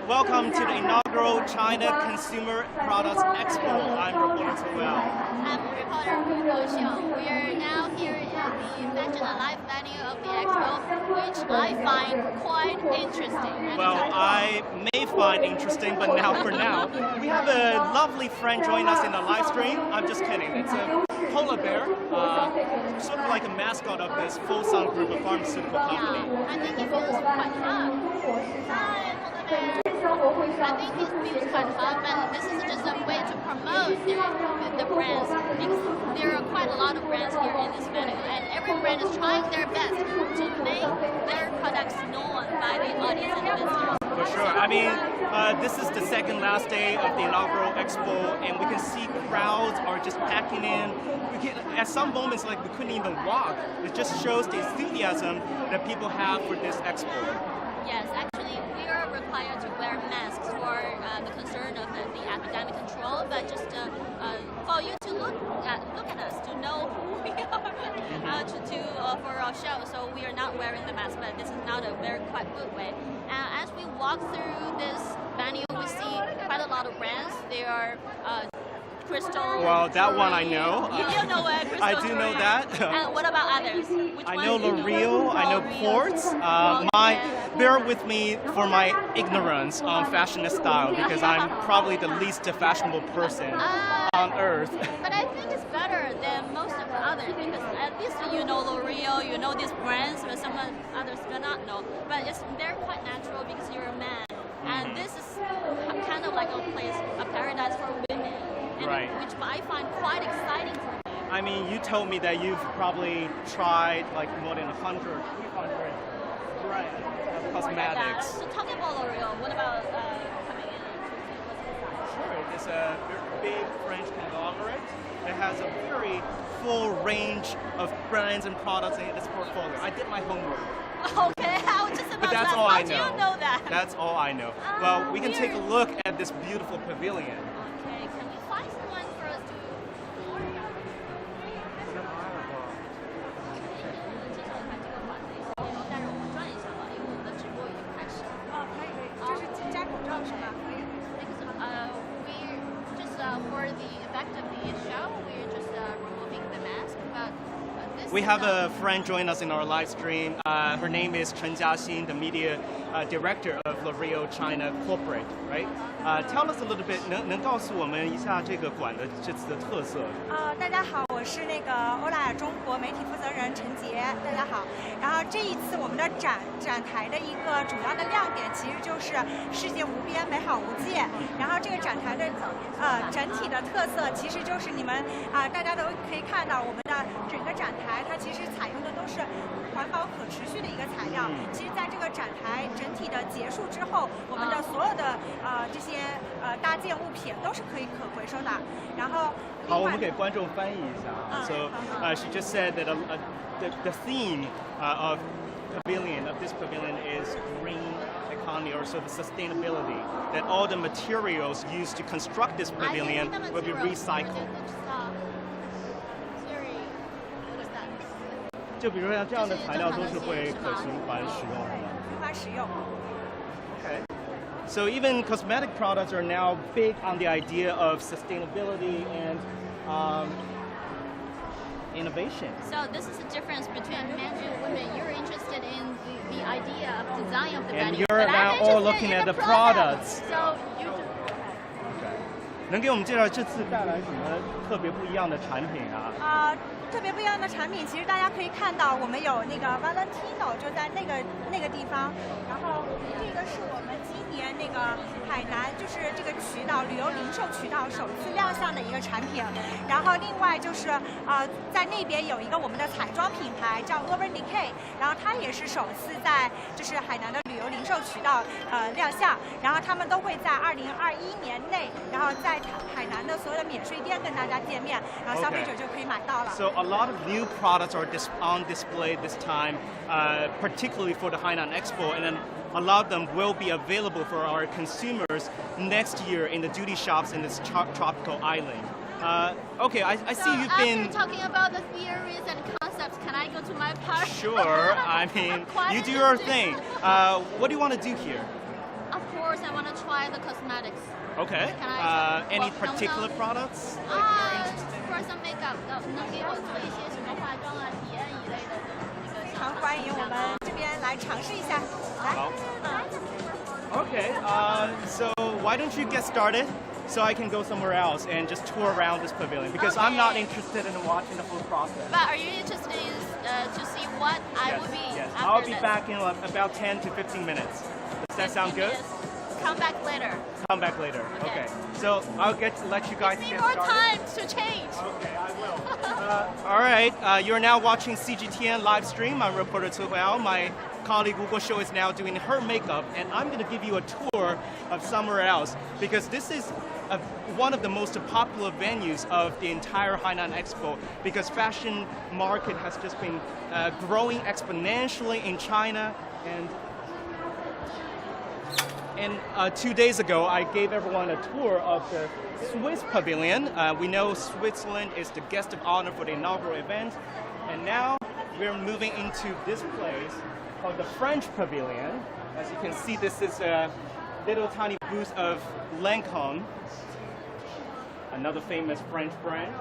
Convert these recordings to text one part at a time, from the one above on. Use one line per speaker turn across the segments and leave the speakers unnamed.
Welcome to the inaugural China Consumer Products Expo. I'm reporter Huiao.
I'm reporter Guoxiu. We are now here in the live venue of the expo, which I find quite interesting.
Well, I may find interesting, but for now, we have a lovely friend join us in the live stream. I'm just kidding. It's a polar bear, sort of like a mascot of this Fosun Group of pharmaceutical company.
Yeah, I think it feels quite hot. Hi, polar bear. I think it feels quite hot, but this is just a way to promote the brands, because there are quite a lot of brands here in this venue, and every brand is trying their best to make their products known by the audience and visitors.
For sure. I mean, this is the second last day of the inaugural expo, and we can see crowds are just packing in. At some moments, like we couldn't even walk. It just shows the enthusiasm that people have for this expo.
Yes, actually, we are required to wear masks for the concern of the epidemic control, but just for you to look at us, to know who we are, for our show. So we are not wearing the mask, but this is not a quite good way. As we walk through this venue, we see quite a lot of brands. There are Crystal.
Well, that one I know.
You know what? Crystal
I do know that.
And what about others?
I know L'Oreal, I know Quartz. Bear with me for my ignorance on fashion and style, because I'm probably the least fashionable person on earth.
But I think it's better than most of the others, because at least you know L'Oreal, you know these brands, but some others do not know. But they're quite natural because you're a man. And this is kind of like a place, a paradise for women.
Right.
Which I find quite exciting for me.
I mean, you told me that you've probably tried like more than 100, 300 cosmetics.
So talking about L'Oreal, what about coming in?
Sure, it's a big French conglomerate that has a very full range of brands and products in its portfolio. I did my homework.
Okay, I was just about
but that's
to
all
ask,
I know.
How do you know that?
That's all I know. Well, we can take a look at this beautiful pavilion.
Okay, can you find someone for us to tour? 带着我们转一下吧，因为我们的直播已经开始了。可以，这是摘口罩是吧？可以。Because we just for the effect of the show, we're just removing the mask, but.
We have a friend join us in our live stream. Her name is Chen Jiaxin, the media director of L'Oreal China Corporate, right? Tell us a little bit. 能告诉我们一下这个馆的这次的特色？
大家好，我是那个欧莱雅中国媒体负责人陈杰，大家好。然后这一次我们的展台的一个主要的亮点，其实就是世界无边，美好无界。然后这个展台的整体的特色，其实就是你们大家都可以看到我们的整个展台。它其实采用的都是环保可持续的一个材料。其实，在这个展台整体的结束之后，我们的所有的这些搭建物品都是可以可回收的。然后，
好，我们给观众翻译一下。So she just said that the theme of this pavilion is green economy, or sort of sustainability. That all the materials used to construct this pavilion will be recycled. 就比如像这样的材料都是会可循环使用的。
循环使用。
Okay. So even cosmetic products are now big on the idea of sustainability and innovation.
So this is the difference between men and women. You're interested in the idea of design of the venue,
and you're now all looking at the products.
So you.
能给我们介绍这次带来什么特别不一样的产品啊？
特别不一样的产品，其实大家可以看到，我们有那个 Valentino 就在那个地方，然后这个是我们今年那个海南就是这个渠道旅游零售渠道首次亮相的一个产品，然后另外就是在那边有一个我们的彩妆品牌叫 Urban Decay， 然后它也是首次在就是海南的旅游零售渠道亮相，然后他们都会在2021年内，然后在海南的所有的免税店跟大家见面，然后消费者就可以买到了。
So a lot of new products are on display this time, particularly for the Hainan Expo, and then a lot of them will be available for our consumers next year in the duty shops in this tropical island. Okay, I see you've been...
After talking about the theories and concepts, can I go to my part?
Sure, I mean, you do your thing. What do you want to do here?
Of course, first I want to try the cosmetics.
Okay.
Can I
Any
well,
particular products that you're interested in?
For some makeup，能给我做一些什么化妆啊、体验一类的那个小
常欢迎我们这边来尝试一下。来，
好 Okay, so why don't you get started so I can go somewhere else and just tour around this pavilion because I'm not
Okay.
interested in watching the whole process.
But are you interested in, to see what I will be
Yes,
after
I'll be
this?
back in about 10 to 15 minutes. Does that sound good?
Come back later.
Come back later.
Okay.
Okay. So I'll let you guys
Give me
get
more
started.
time to change.
Okay, I will. All right, you're now watching CGTN live stream. I'm reporter Huiao. My colleague Guoxiu is now doing her makeup, and I'm going to give you a tour of somewhere else because this is one of the most popular venues of the entire Hainan Expo because fashion market has just been growing exponentially in China and 2 days ago, I gave everyone a tour of the Swiss pavilion. We know Switzerland is the guest of honor for the inaugural event. And now we're moving into this place called the French pavilion. As you can see, this is a little tiny booth of Lancôme, another famous French brand.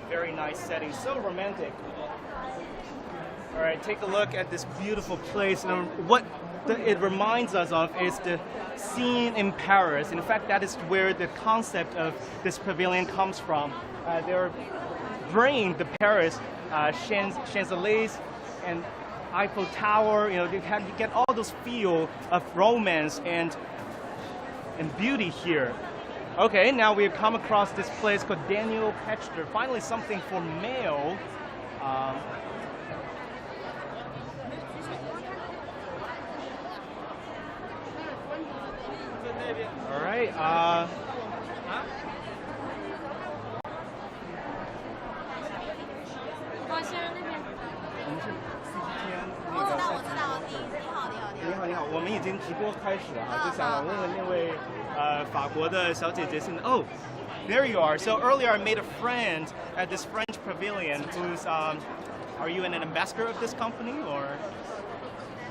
Very nice setting, so romantic. All right, take a look at this beautiful place. And what it reminds us of is the scene in Paris. In fact, that is where the concept of this pavilion comes from. They're bringing the Paris Champs-Élysées and Eiffel Tower. You know, you get all those feel of romance and beauty here. Okay, now we've come across this place called Daniel Ketchter. Finally, something for male. All right. 我们是 CGTN 那个
我知道，你好。
你好，我们已经直播开始了哈，就想问问那位法国的小姐姐现在 Oh, there you are. So earlier I made a friend at this French pavilion who's are you an ambassador of this company or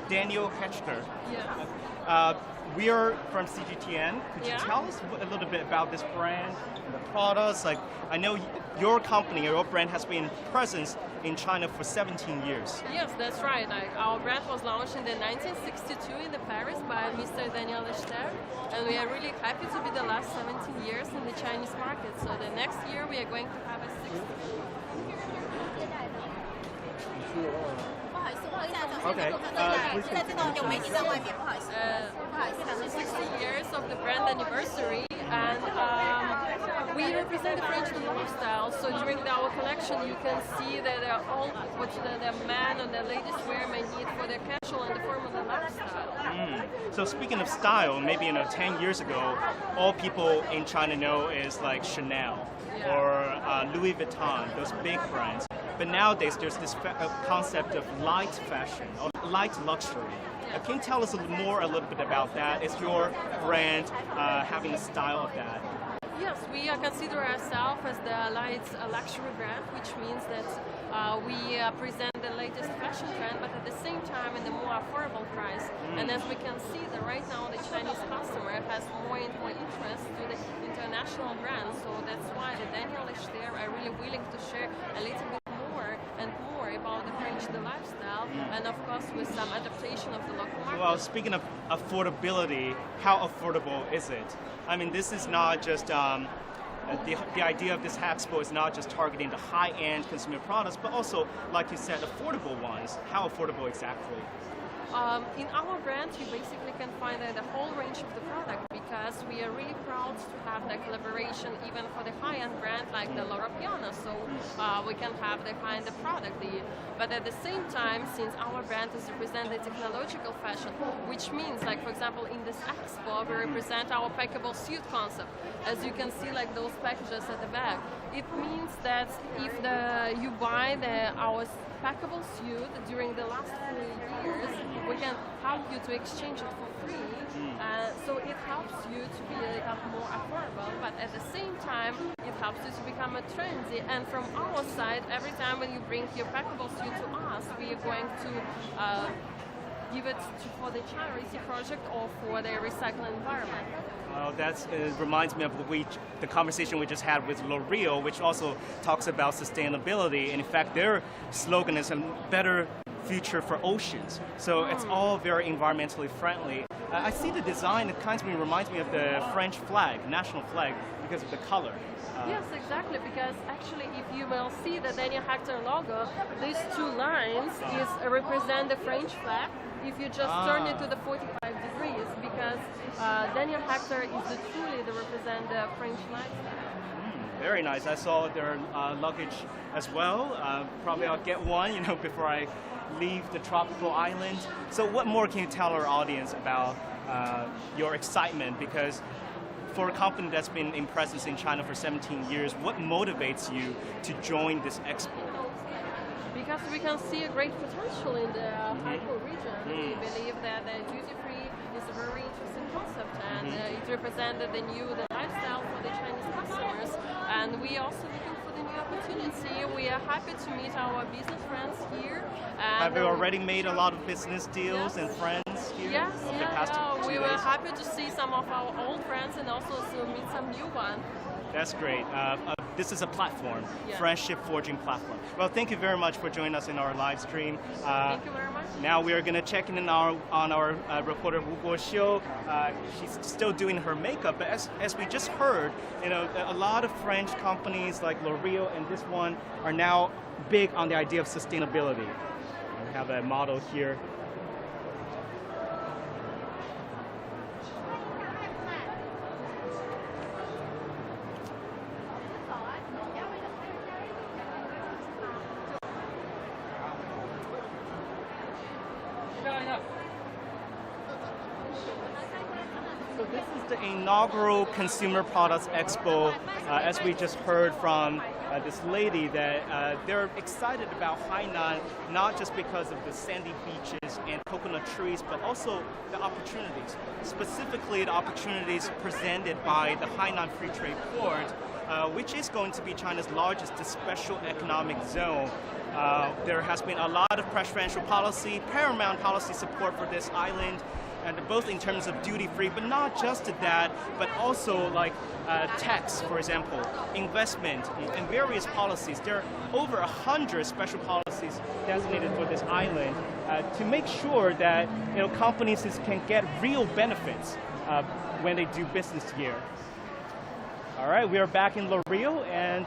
Daniel Ketchter?
Yeah.
We are from CGTN. Could you
Yeah.
tell us a little bit about this brand and the products? Like, I know your company, your brand has been present in China for 17 years.
Yes, that's right. Our brand was launched in the 1962 in Paris by Mr. Daniel Ketchter, and we are really happy to be the last 17 years in the Chinese market. So the next year we are going to have a 60.
Okay. Please continue.
60 years of the brand anniversary, and we represent the French lifestyle. So during our collection, you can see that all what the man and the ladies wear may need for their casual and the formal lifestyle.
So speaking of style, maybe 10 years ago, all people in China know is like Chanel or Louis Vuitton, those big brands. But nowadays, there's this concept of light fashion or light luxury. Can you tell us a little bit about that? Is your brand having a style of that?
Yes, we consider ourselves as the light luxury brand, which means that we present the latest fashion trend, but at the same time in a more affordable price. And as we can see, that right now the Chinese customer has more and more interest to the international brands. So that's why the Daniel Ketchter are really willing to share a little bit more and more about the French lifestyle, and of course with some adaptation of the local market.
Well, speaking of affordability, how affordable is it? I mean, this is not just the idea of this Expo is not just targeting the high-end consumer products, but also, like you said, affordable ones. How affordable exactly?
In our brand, you basically can find the whole range of the product because we are really proud to have the collaboration even for the high-end brand like the Loro Piana. So we can have the high-end product. But at the same time, since our brand is representing technological fashion, which means, like for example, in this expo, we represent our packable suit concept. As you can see, like those packages at the back, it means that if you buy our packable suit during the last 4 years, we can help you to exchange it for free. So it helps you to become more affordable, but at the same time, it helps you to become a trendy. And from our side, every time when you bring your packable suit to us, we are going to give it for the charity project or for the recycling environment.
Well, that reminds me of the conversation we just had with L'Oreal, which also talks about sustainability. And in fact, their slogan is a better future for oceans. So it's all very environmentally friendly. I see the design, it kind of reminds me of the French flag, national flag, because of the color.
Yes, exactly, because actually if you will see the Daniel Hector logo, these two lines represent the French flag. If you just turn it to the 45 degrees, because Daniel Hector is truly the represent the French lifestyle.
Very nice. I saw their luggage as well. Probably I'll get one, before I leave the tropical island. So what more can you tell our audience about your excitement? Because for a company that's been in presence in China for 17 years, what motivates you to join this expo?
Because we can see a great potential in the Huiao region. We believe that the duty-free is a very interesting concept, and it represented the lifestyle for the Chinese customers. And we also looking for the new opportunity. We are happy to meet our business friends here.
Have you already made a lot of business deals and friends here?
Yes,
over the past 2
we
days?
were happy to see some of our old friends and also to meet some new ones.
That's great. This is a platform,
Yeah.
friendship forging platform. Well, thank you very much for joining us in our live stream.
Thank you very much.
Now we are going to check in on our reporter Guoxiu. She's still doing her makeup, but as we just heard, a lot of French companies like L'Oreal and this one are now big on the idea of sustainability. We have a model here. So this is the inaugural Consumer Products Expo. As we just heard from this lady, that they're excited about Hainan, not just because of the sandy beaches and coconut trees, but also the opportunities. Specifically, the opportunities presented by the Hainan Free Trade Port, which is going to be China's largest special economic zone. There has been a lot of preferential policy, paramount policy support for this island, and both in terms of duty-free, but not just that, but also like tax, for example, investment, and various policies. There are over 100 special policies designated for this island to make sure that companies can get real benefits when they do business here. All right, we are back in L'Oreal, and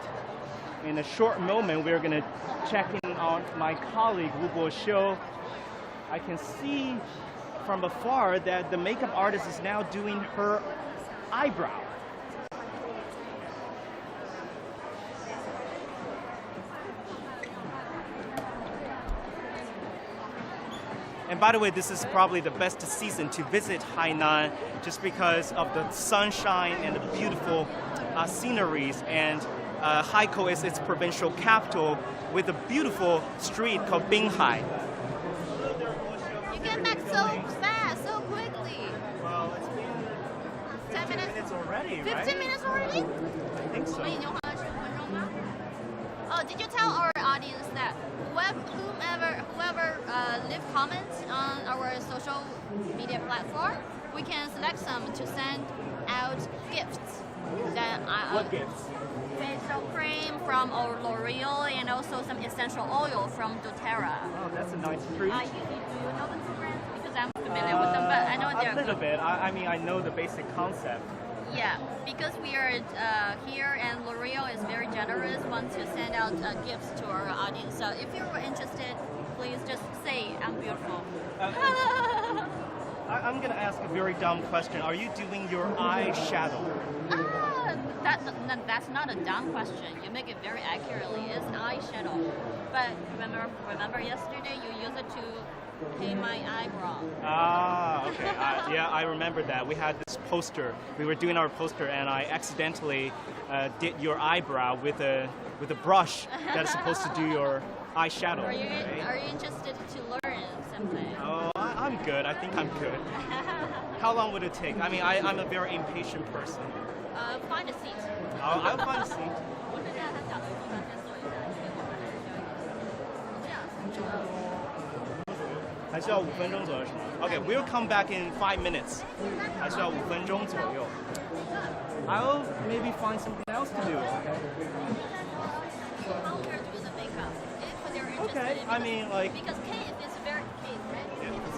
in a short moment, we're going to check in on my colleague, Guoxiu. I can see from afar that the makeup artist is now doing her eyebrow. And by the way, this is probably the best season to visit Hainan just because of the sunshine and the beautiful sceneries. And Haikou is its provincial capital with a beautiful street called Binghai.
You get back so fast, so quickly.
Well, it's been
10 minutes
already,
15 minutes already?
I think so.
所以你用了10分钟吗? Oh, did you tell our audience that whoever leave comments on our social media platform, we can select some to send out gifts.
What gifts?
Facial cream from L'Oreal and also some essential oil from doTERRA.
Oh, that's a nice treat.
Do you know the two brands? Because I'm familiar with them, but I know they're
a little bit. I mean, I know the basic concept.
Yeah, because we are here and L'Oreal is very generous, want to send out gifts to our audience. So if you're interested, please just say I'm beautiful.
I'm going to ask a very dumb question. Are you doing your eyeshadow?
That's not a dumb question. You make it very accurately. It's an eyeshadow. But remember yesterday you used it to paint my eyebrow.
Ah, okay. Yeah, I remember that. We had this poster. We were doing our poster, and I accidentally did your eyebrow with a brush that is supposed to do your eyeshadow.
Are you interested to learn something?
Oh, I'm good. I think I'm good. How long would it take? I mean, I'm a very impatient person.
Find a seat.
I'll find a seat. 还需要5分钟左右是吗 ？Okay, we'll come back in 5 minutes. 还需要5分钟左右。I'll maybe find something else to do.
How we're doing the makeup, if they're interested
Okay,
in,
I mean like
because Kate is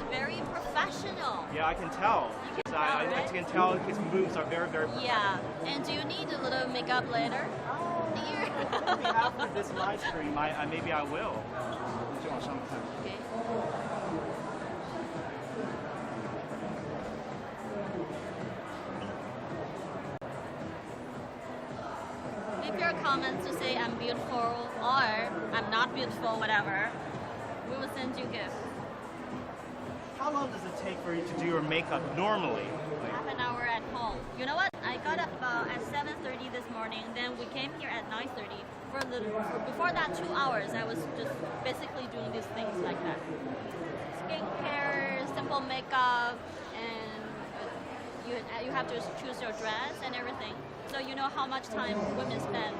very professional.
yeah, I can tell. I can tell his moves are very very.
Yeah, and do you need a little makeup later? Here.
Maybe after this live stream, maybe I will. 就往上看。
Okay. Leave your comments to say I'm beautiful or I'm not beautiful, whatever. We will send you gifts.
How long does it take for you to do your makeup normally?
Half an hour at home. You know what? I got up at 7:30 this morning. Then we came here at 9:30. Before that 2 hours, I was just basically doing these things like that. Skincare, simple makeup, and you have to choose your dress and everything. So you know how much time women spend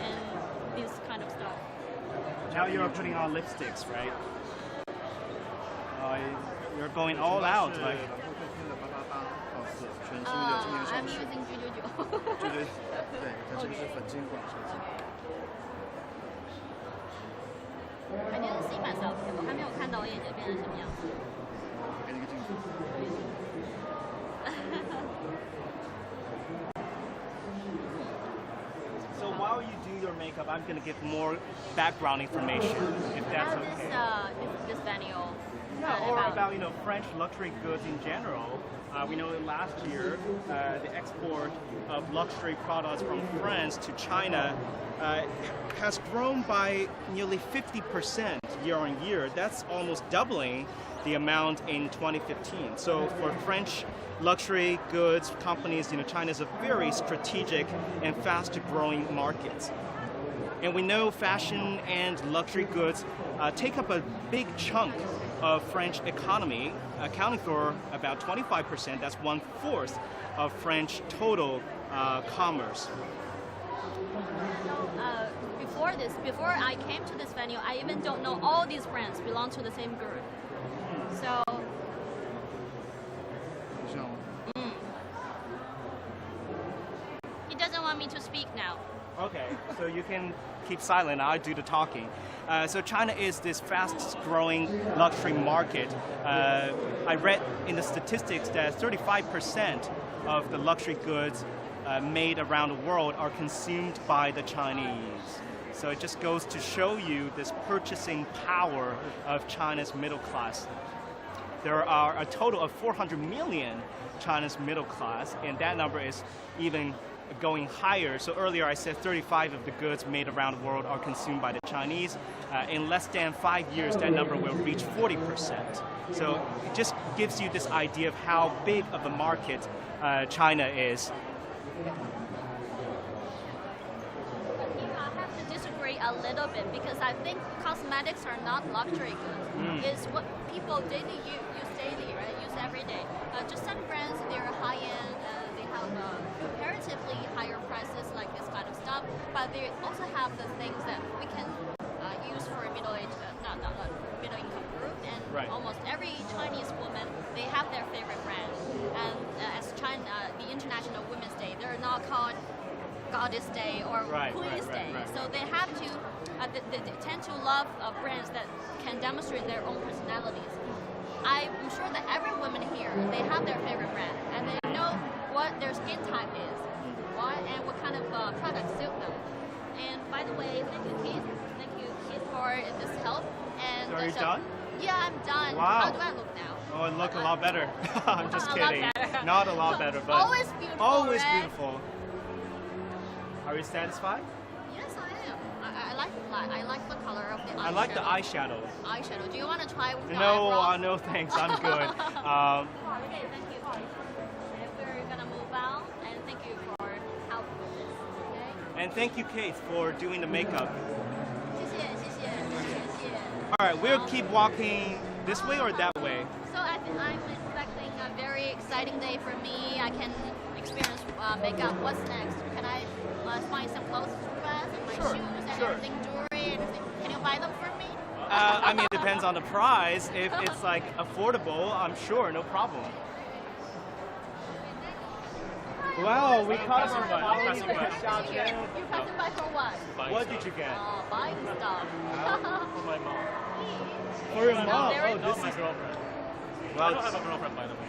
in this kind of stuff.
Now you're putting on lipsticks, right? You're going all out, like.
I'm using 999.
对，它这个是粉晶管设计。
I didn't see myself. 我还没有看到我眼睛变成什么样子。
给你个镜子。
So while you do your makeup, I'm gonna give more background information, if that's okay.
This venue.
Yeah, or about French luxury goods in general. We know that last year the export of luxury products from France to China has grown by nearly 50% year on year. That's almost doubling the amount in 2015. So for French luxury goods companies, China is a very strategic and fast-growing market. And we know fashion and luxury goods take up a big chunk of French economy, accounting for about 25%. That's 1/4 of French total commerce.
Before I came to this venue, I even don't know all these brands belong to the same group. So.
这样吗？
He doesn't want me to speak now.
Okay, so you can keep silent. I'll do the talking. So China is this fast-growing luxury market. I read in the statistics that 35% of the luxury goods made around the world are consumed by the Chinese. So it just goes to show you this purchasing power of China's middle class. There are a total of 400 million China's middle class, and that number is even going higher. So earlier I said 35% of the goods made around the world are consumed by the Chinese. In less than 5 years, that number will reach 40%. So it just gives you this idea of how big of a market China is.
I have to disagree a little bit because I think cosmetics are not luxury goods. It's what people use daily, right? Use every day. Just some brands, they're high-end. They have comparatively higher prices like this kind of stuff, but they also have the things that we can use for middle-aged, not middle-income group, and
Right.
almost every Chinese woman, they have their favorite brand. And as China, the International Women's Day, they're not called Goddess Day or Queen's Day, so they have to, they tend to love brands that can demonstrate their own personalities. I'm sure that every woman here, they have their favorite brand, and they know what their skin type is, and what kind of products suit them. And by the way, thank you, Keith. Thank you, Keith, for this help. And
So are you done?
Yeah, I'm done.
Wow.
How do I look now?
Oh, it look a lot better. I'm just
A lot
kidding.
better.
Not a lot better, but
Always beautiful,
always
right?
beautiful. Are you satisfied?
Yes, I am. I like the color of the eyeshadow.
I like the eyeshadow.
Eyeshadow. Do you want to try with your
No,
eyebrows?
no thanks. I'm good.
Okay, thank you. And we're gonna move out, and thank you for help with this. Okay.
And thank you, Kate, for doing the makeup.
谢谢。
All right, we'll keep walking this way or that way.
So I'm expecting a very exciting day for me. I can experience makeup. What's next? Can I find some clothes to wear, and my
Sure,
shoes and
sure.
everything, jewelry, and everything? Can you buy them for me?
I mean, it depends on the price. If it's like affordable, I'm sure, no problem. Wow, we caught some
Here. You passing by for what?
What did you get?
Buying stuff.
For my mom.
For your mom.
very
Oh,
Not
this
my
is.
girlfriend. I
Well,
don't have a girlfriend, by the way.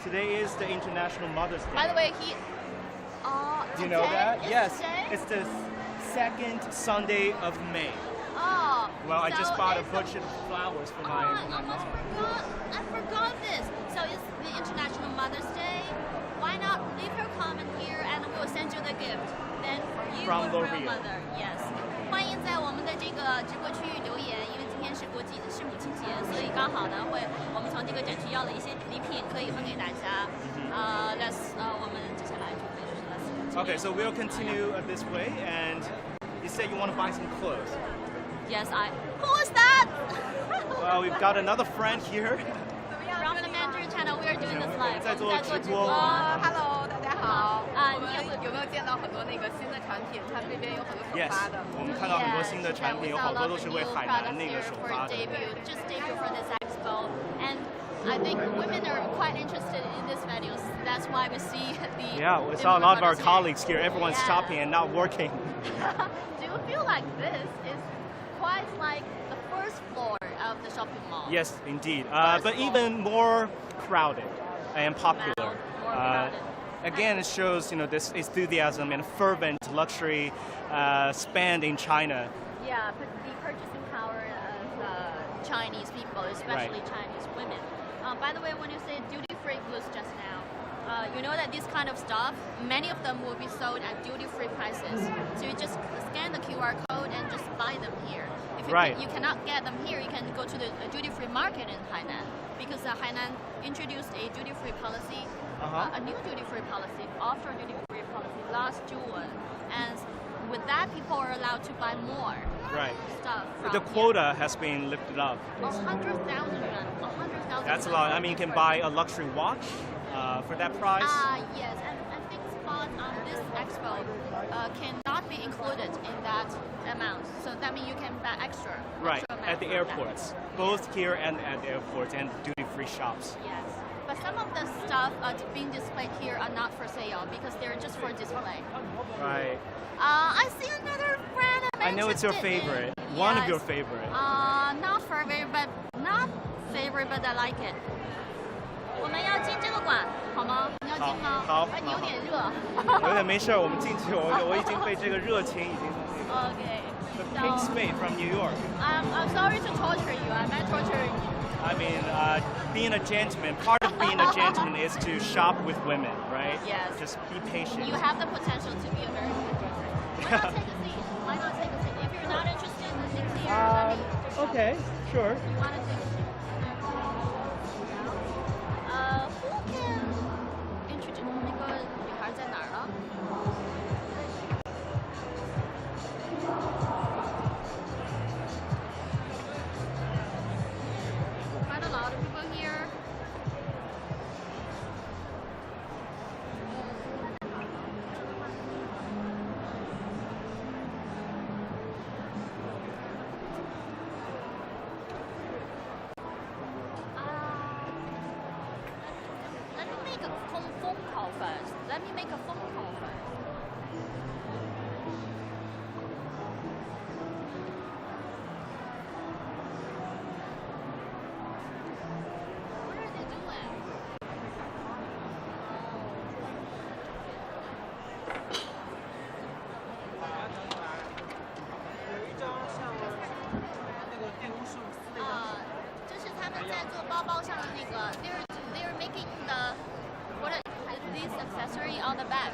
today is the International Mother's Day.
By the way, he.
Do you know that?
It's
Yes,
today?
it's the second Sunday of May.
Oh.
Well, I just
so
bought a
it's
bunch of flowers for
Oh,
my
I almost
mom.
forgot. I forgot this. So it's the International Mother's Day. Why not leave her comment here and we'll send you the gift. Then for you
From
or for your
L'Oreal.
mother. Yes. 欢迎在我们的这个直播区域留言，因为今天是母亲节，所以刚好呢我们从这个展区要了一些礼品可以分给大家。我们接下来准备就是 let's
Okay, so we'll continue this way, and you said you want to buy some clothes.
Yes, Who is that?
Well, we've got another friend here.
From the Mandarin channel, we are doing this live.
在做
我们在做
直播。
Hello，大家好。我们
你
有没有见到很多那个新的产品？它这边有很多首
Yes，
发的。
我们看到很多新的产品，有好多都是为海南那个首发的。
Just debut for this expo, and I think women are quite interested in these videos. That's why we see the.
Yeah, we saw a lot of our
different
colleagues here. Everyone's
Yeah.
shopping and not working.
Do you feel like this is quite like the first floor of the shopping mall?
Yes, indeed.
First
But
of all.
even more crowded and popular.
More crowded.
Again, it shows this enthusiasm and fervent luxury spend in China.
Yeah, but the purchasing power of Chinese people, especially Chinese women. By the way, when you say duty-free goods just now, you know that this kind of stuff, many of them will be sold at duty-free prices. So you just scan the QR code and just buy them here. If you cannot get them here, you can go to the duty-free market in Hainan, because Hainan introduced a duty-free policy, a new duty-free policy, after duty-free policy last June, and with that, people are allowed to buy more stuff. From
The quota has been lifted up.
100,000 yuan. 100,000.
That's a lot. I mean, you can buy a luxury watch for that price.
Yes, and things bought on this expo cannot be included in that amount. So that means you can buy extra.
Right,
extra amount
at the
for that.
airports. Both here and at the airports and duty-free shops.
Yes. But some of the stuff being displayed here are not for sale because they're just for display.
Right.
I see another brand
I know it's your
interested in.
favorite. One of
Yes.
your favorite.
Not favorite, but I like it. 我们要进这个馆，好吗？你要进吗？
好
哎，你有点热。
有点没事，我们进去，我已经被这个热情已经。
Okay.
The pink spade from New York.
I'm sorry to torture you. I'm not torturing you.
I mean, being a gentleman, part of being a gentleman is to shop with women, right?
Yes.
Just be patient.
You have the potential to be a very good gentleman. Why not take a seat? Why not take a seat? If you're not interested in the things here, I mean, just
Okay, sure.
you want to take a seat. Who can introduce 那个女孩在哪儿了？ Quite a lot of people here. Let me make a phone call first. Let me make a phone call first. What are they doing? They're making this accessory on the back,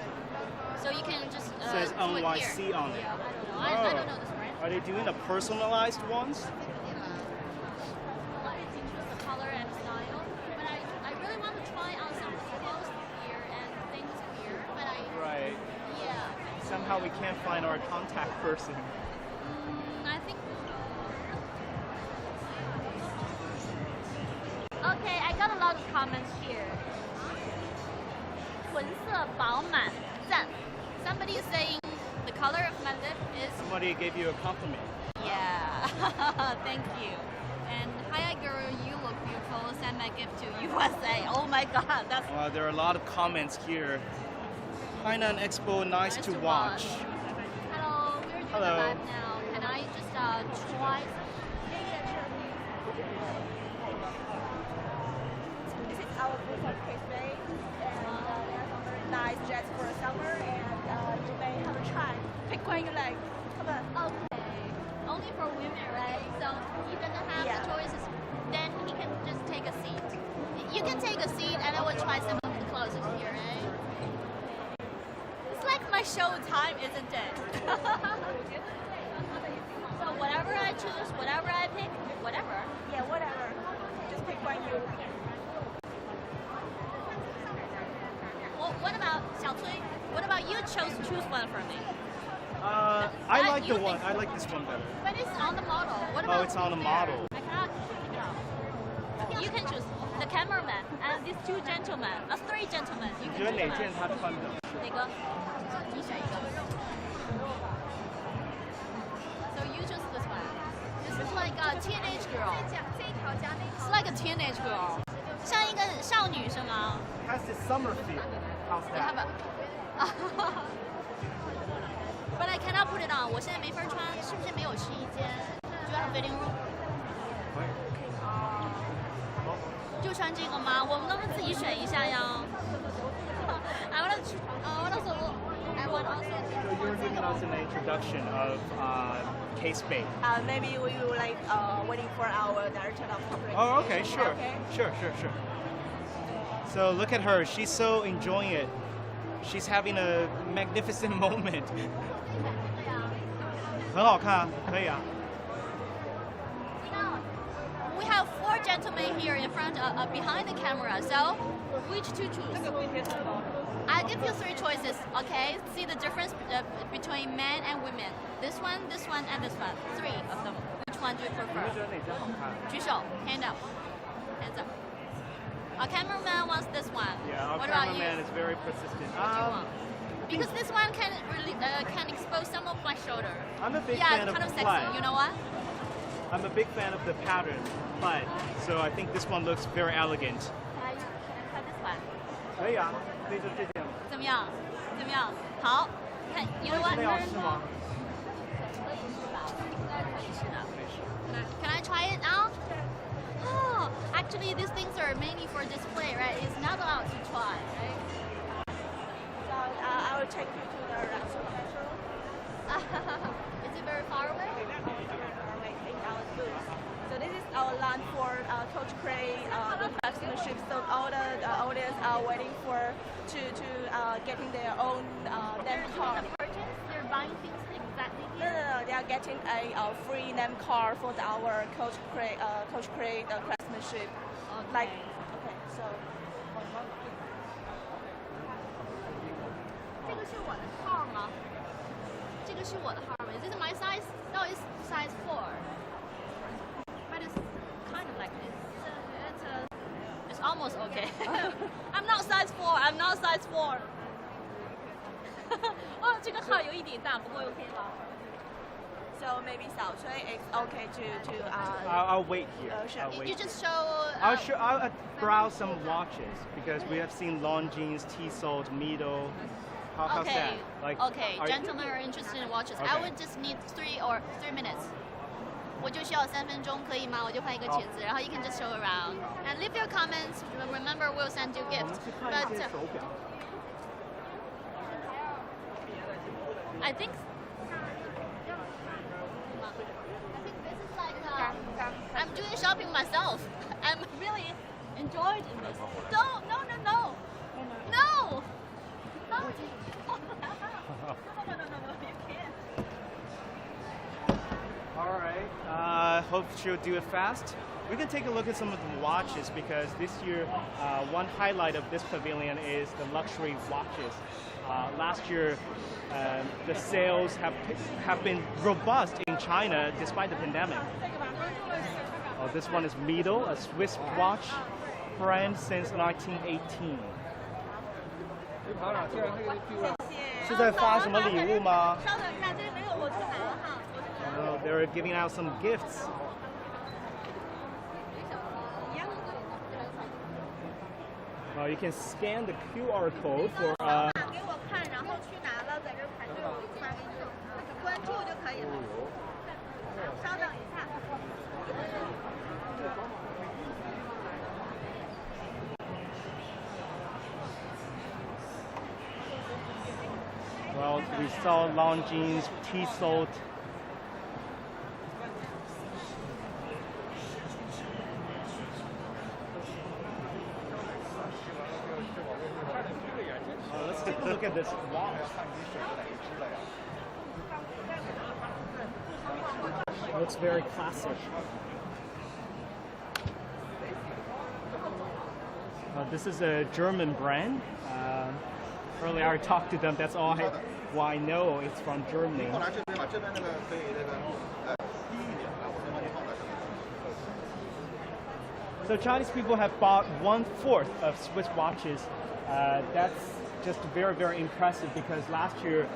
so you can just
Says
do it
NYC
here.
on it.
Yeah, I don't know this brand.
Are they doing the personalized ones?
I didn't choose the color and style, but I really want to try on some clothes here and things here, but
Right.
yeah.
Somehow we can't find our contact person.
I think. Okay, I got a lot of comments here. 浑色饱满赞 Somebody is saying the color of my lip is
Somebody gave you a compliment.
Yeah. Thank you. And hi girl, you look beautiful. Send my gift to USA. Oh my God, that's
There are a lot of comments here. Hainan Expo, nice to watch.
Hello, we're doing
Hello.
a live now. Can I just try?
This is our booth of Tapestry, and there are some very nice jets for summer, and you may have a try. Pick one you like. Come on.
Okay. Only for women, right? So he doesn't have
Yeah.
the choices. Then he can just take a seat. You can take a seat, and I will try some of the clothes here, right? It's like my show time, isn't it? So whatever I choose, whatever I pick, whatever.
Yeah, whatever. Just pick one you like.
Well, what about Xiao Cui? What about you? Choose one for me.
I like
you
the one.
think-
I like this one better.
But it's on the model. What about
it's on the
there?
model.
I cannot pick it out. You can choose the cameraman and these two gentlemen, three gentlemen. You
你
can
觉得哪
choose
件
one.
他穿的？
哪个？你选一个。So you choose this one. This is like a teenage girl. It's like a teenage girl. 像一个少女是吗？
Has the summer feel. How's
You have
that?
a. But I cannot put it on. 我现在没法穿，是不是没有试衣间？Do you have fitting room？就穿这个吗？我们能不能自己选一下呀？I want to. I want also. I want also.
So you're giving us an introduction of K-Space.
Maybe we will like waiting for our director of corporate.
Oh, okay, sure.
Okay.
Sure. So look at her. She's so enjoying it. She's having a magnificent moment. 很好看，可以啊。
We have four gentlemen here in front, behind the camera. So, which to choose? I give you three choices. Okay, see the difference between men and women. This one, and this one. Three of them. Which one do you
你
prefer?
们觉得哪件好看？
举手, hand up, hands up. Our cameraman wants this one.
Yeah, our
what about you?
cameraman is very persistent.
What do you want? Because this one can really can expose some of my shoulder.
I'm a big
Yeah,
fan
it's
of
kind of
the
sexy.
plaid.
You know what?
I'm a big fan of the pattern, plaid. So I think this one looks very elegant.
Can I try this one?
可以啊，可以就这件。
怎么样？怎么样？好，看，you know what?
真的要试吗？
Can I try it now? Oh, actually, these things are mainly for display, right? It's not allowed to try, right?
So I will take you to the restaurant.
Is it very far away?
So this is our line for Coach Cray the craftsmanship. So all the audience are waiting for to getting their own name card.
They're buying things exactly
No,
here.
they are getting a free name card for our Coach Cray the craftsmanship. Like okay, so.
这个是我的号吗？这个是我的号吗？ Is this my size? No, it's size 4. But it's kind of like this. It's almost okay. I'm not size 4. I'm not size 4. 哦，这个号有一点大，不过 OK 了。
So maybe Xiao Cui it's okay to
I'll wait here.
sure.
I'll wait
You
here.
just show.
I'll browse some watches because we have seen Longines, Tissot, Mido. How's that?
Okay. Okay.
are you-
Gentlemen are interested in watches. I
Okay.
would just need 3 minutes. 我就需要3分钟，可以吗？我就换一个裙子，然后 you can just show around and leave your comments. Remember, we'll send you
我
gift.
们去看一
But
些手表。
I think this is like I'm doing shopping myself. I'm really enjoyed in this. No. No. You can't.
All right. Hope she'll do it fast. We can take a look at some of the watches because this year, one highlight of this pavilion is the luxury watches. Last year, the sales have been robust in China despite the pandemic. Oh, this one is Mido, a Swiss watch brand since 1918. 是在发什么礼物吗？
稍等一下，这个没有，我去拿了哈。
So they're giving out some gifts. Well, you can scan the QR code for
给我看，然后去拿了，在这儿排队，我发给你，关注就可以了。稍等一下。
Well, we saw long jeans, tea salt. Let's take a look at this watch. Looks very classic. This is a German brand. Earlier I talked to them. That's all I know. It's from Germany.
放来这边吧，这边那个可以那个低一点，然后我先帮你放来上面。
So Chinese people have bought 1/4 of Swiss watches. That's just very, very impressive because last year,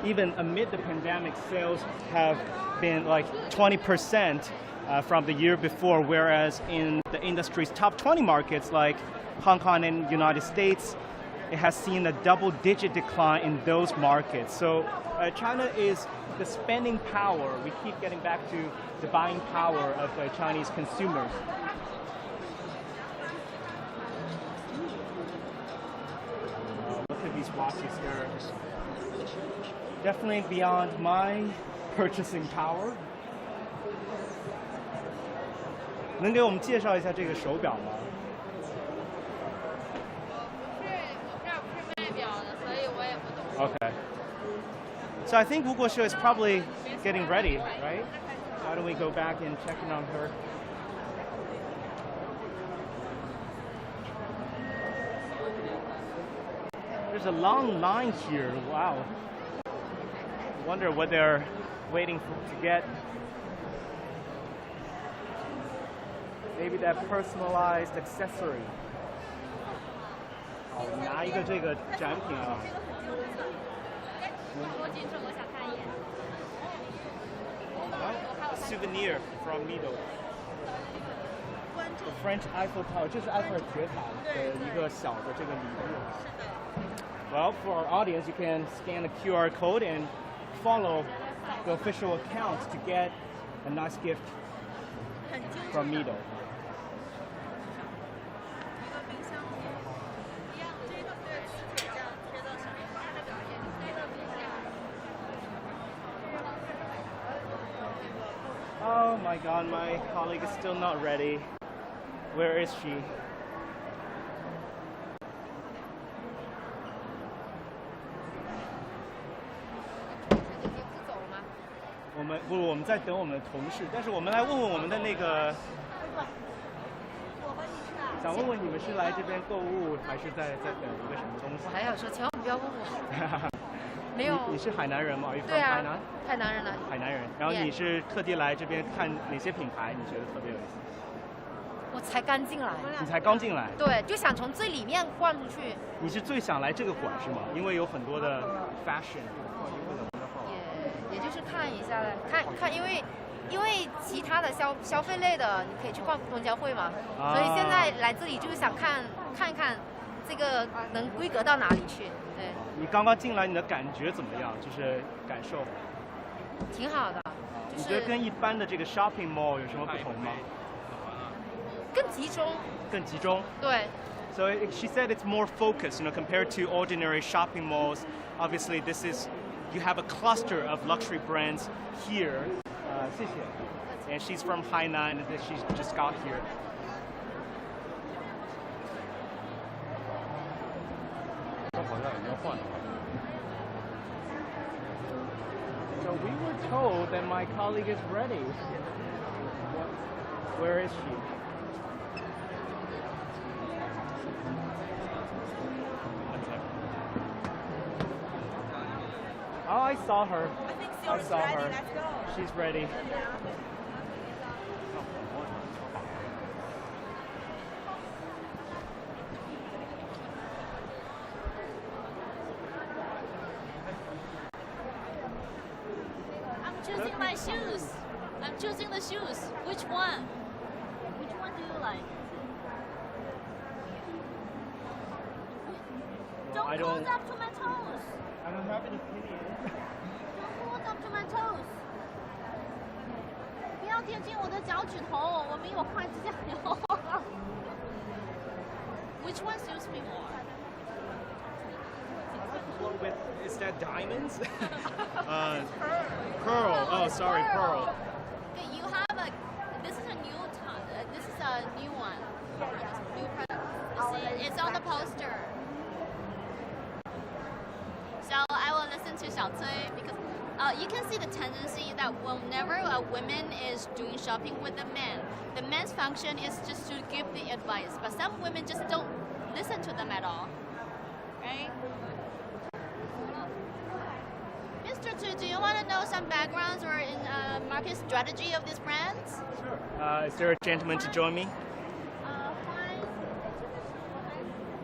even amid the pandemic, sales have been like 20% from the year before, whereas in the industry's top 20 markets like Hong Kong and United States, it has seen a double-digit decline in those markets. So China is the spending power. We keep getting back to the buying power of Chinese consumers. Look at these watches here. Definitely beyond my purchasing power. 能给我们介绍一下这个手表吗？ Okay. So I think Guoxiu is probably getting ready, right? Why don't we go back and check in on her? There's a long line here. Wow. Wonder what they're waiting to get. Maybe that personalized accessory. 好，拿一个这个展品啊。A souvenir from Mido. The French Eiffel Tower， 这是埃菲尔铁塔的一个小的这个礼物。Well, for our audience, you can scan the QR code and follow the official account to get a nice gift from Mido. Oh my god, my colleague is still not ready. Where is she? Well, 我们在等我们的同事，但是我们来问问我们的那个，想问问你们是来这边购物，还是在等一个什么东西？
我还想说，千万不要问我。没有。
你是海南人吗？
对啊，海南人了。
海南人，然后你是特地来这边看哪些品牌？你觉得特别有意思？
我才刚进来。
你才刚进来？
对，就想从最里面逛出去。
你是最想来这个馆是吗？因为有很多的 fashion。
也就是看一下嘞，看，因为其他的消费类的，你可以去逛东交汇嘛。所以现在来这里就是想看一看这个能规格到哪里去。对。
你刚刚进来，你的感觉怎么样？就是感受。
挺好的。
你觉得跟一般的这个 shopping mall 有什么不同吗？
更集中。
更集中。
对。
So she said it's more focused, compared to ordinary shopping malls. Obviously, this is you have a cluster of luxury brands here. 谢谢. And she's from Hainan, and she just got here. So we were told that my colleague is ready. Where is she? Oh, I saw her. I saw her. She's ready.
I'm choosing my shoes. choosing the shoes. Which one? Which one do you like? Don't
I
hold
don't-
up to my toes.
I don't have an opinion.
Don't hold up to my toes. 不要贴近我的脚趾头，我们有筷子酱油。Which one suits me more?
One with, is that diamonds? Pearl. Oh, sorry, pearl.
Okay, you have a. This is a new. This is a new one. New product. You see, it's on the poster. So I will listen to Xiao Cui because you can see the tendency that whenever a woman is doing shopping with a man, the man's function is just to give the advice, but some women just don't listen to them at all, right? Mr. Tu, do you want to know some backgrounds or market strategy of these brands?
Is there a gentleman to join me?
Fine.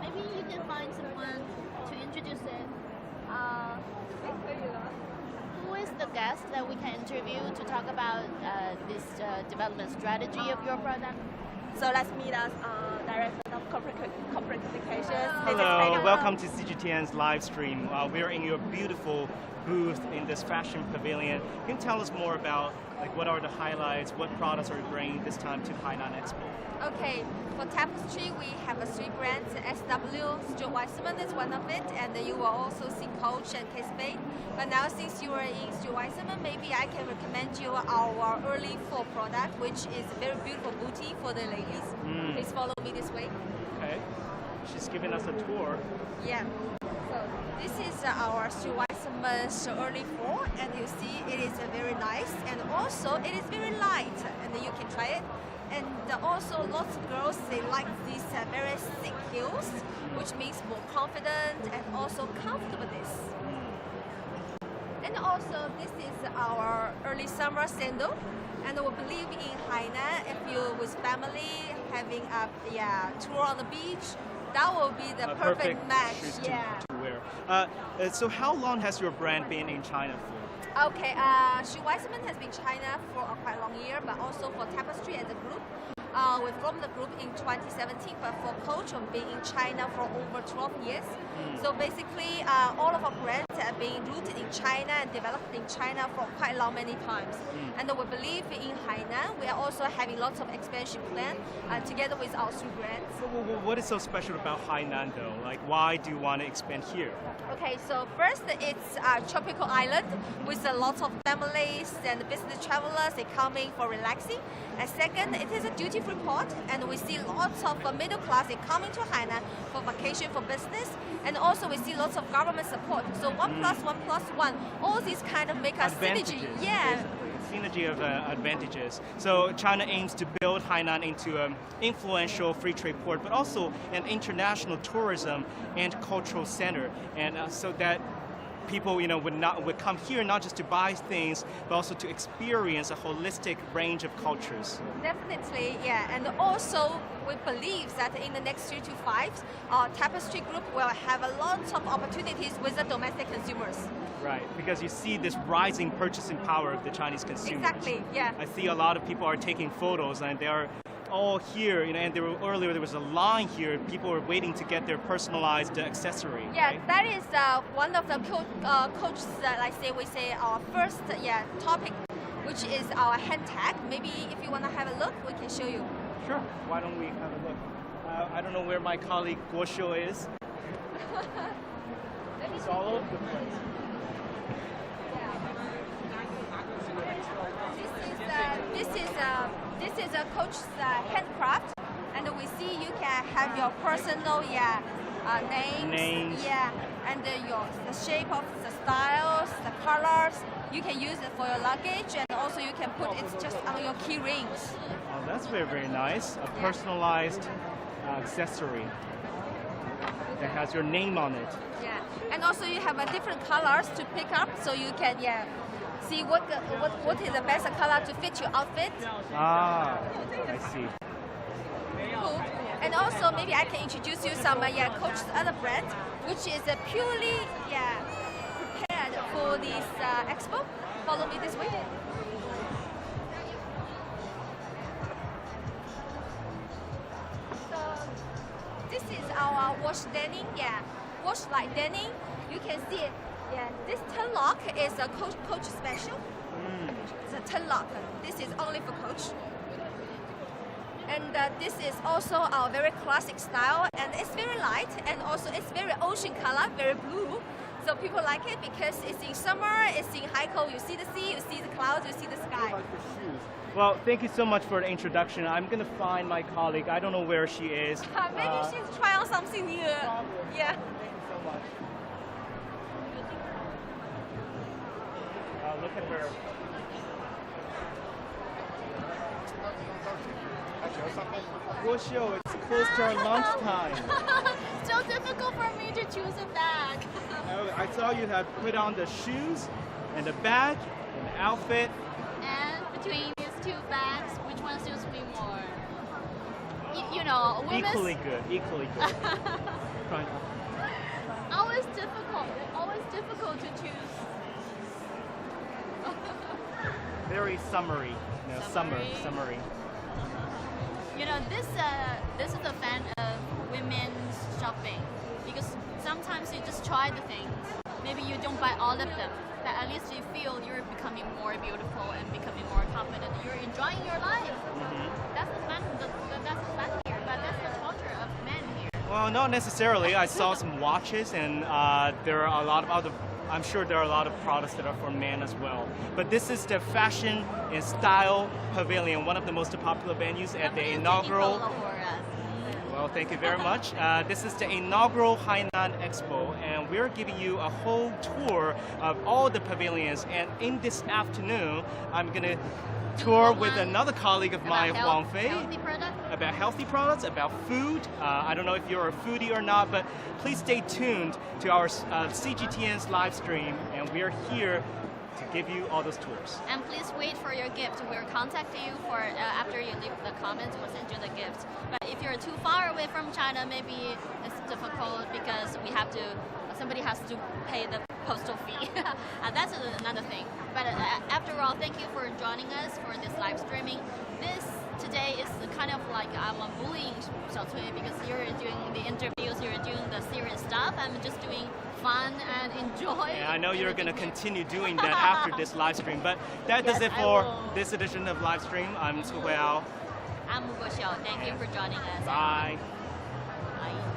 Maybe you can find someone to introduce it. Who is the guest that we can interview to talk about this development strategy of your product?
So let's meet us, Director of Corporate Communications.
Hello, welcome to CGTN's live stream. We're in your beautiful booth in this fashion pavilion. Can you tell us more about what are the highlights, what products are you bringing this time to Hainan Expo?
Okay, for Tapestry, we have 3 brands. SW, Stuart Weitzman is one of it, and you will also see Coach and Kate Spade. But now, since you are in Stuart Weitzman, maybe I can recommend you our early fall product, which is a very beautiful booty for the ladies. Please follow me this way.
Okay, she's giving us a tour.
Yeah. So this is our Stuart Weitzman's early fall, and you see it is very nice, and also it is very light, and you can try it. And also lots of girls, they like these very thick heels, which means more confident and also comfortableness. And also this is our early summer sandal, and we believe in Hainan, if you with family having a tour on the beach, that will be the perfect match.
Shoes to wear. So how long has your brand been in China for?
Okay, Stuart Weitzman has been in China for a quite long year, but also for Tapestry as a group. We formed the group in 2017, but for Coach, we've been in China for over 12 years. So basically, all of our brands have been rooted in China and developed in China for quite long, many times. And we believe in Hainan. We are also having lots of expansion plans together with our 3 brands.
What is so special about Hainan though? Why do you want to expand here?
Okay, so first it's a tropical island with a lot of families and business travelers. They coming for relaxing. And second, it is a duty-free port, and we see lots of middle class they coming to Hainan for vacation, for business, and also we see lots of government support. So 1 + 1 + 1, all these kind of make us synergy. Yeah.
Synergy of advantages. So China aims to build Hainan into an influential free trade port, but also an international tourism and cultural center, and so that people, would come here not just to buy things, but also to experience a holistic range of cultures.
Definitely, yeah. And also, we believe that in the next 3 to 5, our Tapestry Group will have a lot of opportunities with the domestic consumers.
Right, because you see this rising purchasing power of the Chinese consumers.
Exactly, yeah.
I see a lot of people are taking photos, and they are all here, and earlier there was a line here. People were waiting to get their personalized accessory.
Yeah,
right?
that is one of the coaches, we say our first topic, which is our hand tag. Maybe if you want to have a look, we can show you.
Sure. Why don't we have a look? I don't know where my colleague Guoxiu is. It's all over the place.
This is a coach's handcraft, and we see you can have your personal names, and the shape of the styles, the colors. You can use it for your luggage, and also you can put it just on your key rings.
Oh, that's very, very nice. A personalized accessory that has your name on it.
Yeah, and also you have different colors to pick up, so you can see what is the best color to fit your outfit.
Ah, I see.
Cool. And also maybe I can introduce you some Coach's other brand, which is purely prepared for this expo. Follow me this way. wash denim, yeah, wash like denim. You can see it. Yeah, this turn lock is a Coach special. It's a turn lock. This is only for Coach. And this is also our very classic style, and it's very light, and also it's very ocean color, very blue. So people like it because it's in summer, it's in Huiao. You see the sea, you see the clouds, you see the sky.
Well, thank you so much for the introduction. I'm going to find my colleague. I don't know where she is.
Maybe she's trying something new. Yeah.
Thank you so much. Look at her. Guoxiu, it's close to our lunchtime.
So difficult for me to choose a bag.
I saw you have put on the shoes and the bag and the outfit.
And between these two bags, which one suits me more? You know, women's...
Equally good, equally good. Fine.
Always difficult to choose.
Very summery, summery.
You know, this is a fan of women's shopping because sometimes you just try the things. Maybe you don't buy all of them, but at least you feel you're becoming more beautiful and becoming more confident. You're enjoying your life. That's the fun. That's the fun here, but that's the culture of men here.
Well, not necessarily. I saw some watches, and there are a lot of other. I'm sure there are a lot of products that are for men as well. But this is the Fashion and Style Pavilion, one of the most popular venues at the inaugural. Well, thank you very much. This is the inaugural Hainan Expo, and we're giving you a whole tour of all the pavilions. And in this afternoon, I'm going to tour with another colleague of mine, Wang Fei, about healthy products, about food. I don't know if you're a foodie or not, but please stay tuned to our CGTN's live stream, and we're here to give you all those tours.
And please wait for your gift. We'll contact you for after you leave the comments. We'll send you the gift. But if you're too far away from China, maybe it's difficult because somebody has to pay the postal fee. That's another thing. But after all, thank you for joining us for this live streaming. This today is kind of like I'm bullying Xiaocui because you're doing the interviews, you're doing the serious stuff. I'm just doing fun and enjoy.
Yeah, I know you're going to continue doing that after this live stream. But that does it for this edition of live stream. I'm Huiao.
I'm Guoxiu. Thank you for joining us.
Bye.
Bye.